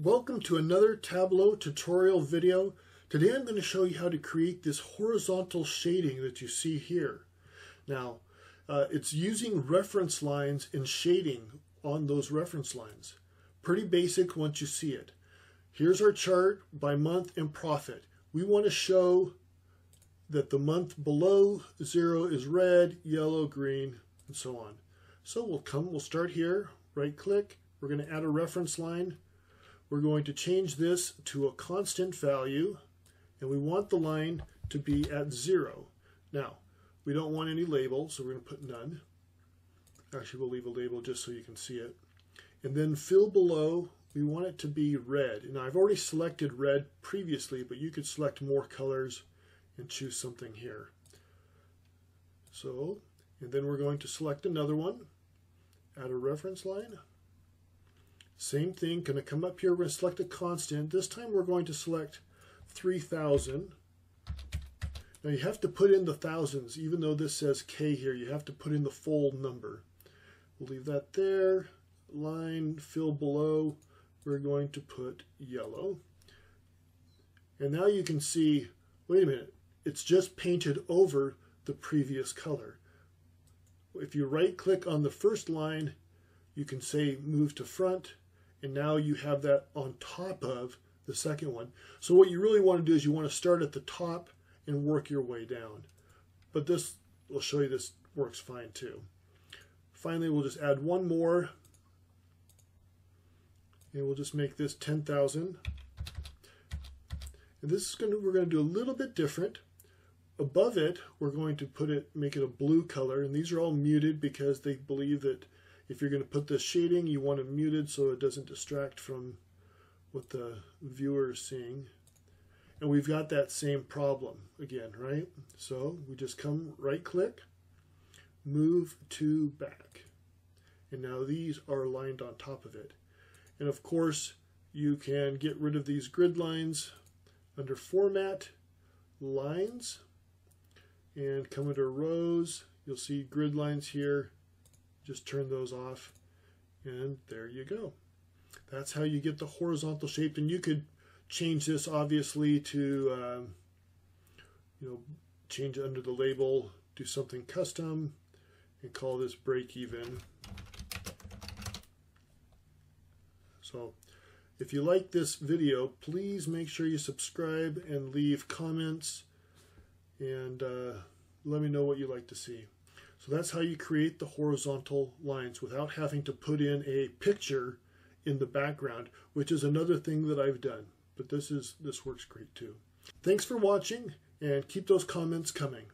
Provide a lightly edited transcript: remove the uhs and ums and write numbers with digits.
Welcome to another Tableau tutorial video. Today I'm going to show you how to create this horizontal shading that you see here. Now, it's using reference lines and shading on those reference lines. Pretty basic once you see it. Here's our chart by month and profit. We want to show that the month below 0 is red, yellow, green, and so on. So we'll start here, right click, we're going to add a reference line. We're going to change this to a constant value, and we want the line to be at 0. Now, we don't want any label, so we're going to put none. Actually, we'll leave a label just so you can see it. And then fill below, we want it to be red. Now, I've already selected red previously, but you could select more colors and choose something here. So, and then we're going to select another one, add a reference line. Same thing, going to come up here, we're going to select a constant. This time we're going to select 3000. Now you have to put in the thousands, even though this says K here, you have to put in the full number. We'll leave that there. Line, fill below, we're going to put yellow. And now you can see, wait a minute, it's just painted over the previous color. If you right click on the first line, you can say move to front. And now you have that on top of the second one. So what you really want to do is you want to start at the top and work your way down. But this will show you this works fine too. Finally, we'll just add one more. And we'll just make this 10,000. And this is we're going to do a little bit different. Above it, we're going to make it a blue color. And these are all muted because they believe that if you're going to put this shading, you want it muted so it doesn't distract from what the viewer is seeing. And we've got that same problem again, right? So we just come right click, move to back. And now these are aligned on top of it. And of course, you can get rid of these grid lines under Format, Lines, and come under Rows. You'll see grid lines here. Just turn those off, and there you go. That's how you get the horizontal shape. And you could change this obviously to, change it under the label, do something custom, and call this break even. So if you like this video, please make sure you subscribe and leave comments, and let me know what you'd like to see. So that's how you create the horizontal lines without having to put in a picture in the background, which is another thing that I've done. But this works great too. Thanks for watching, and keep those comments coming.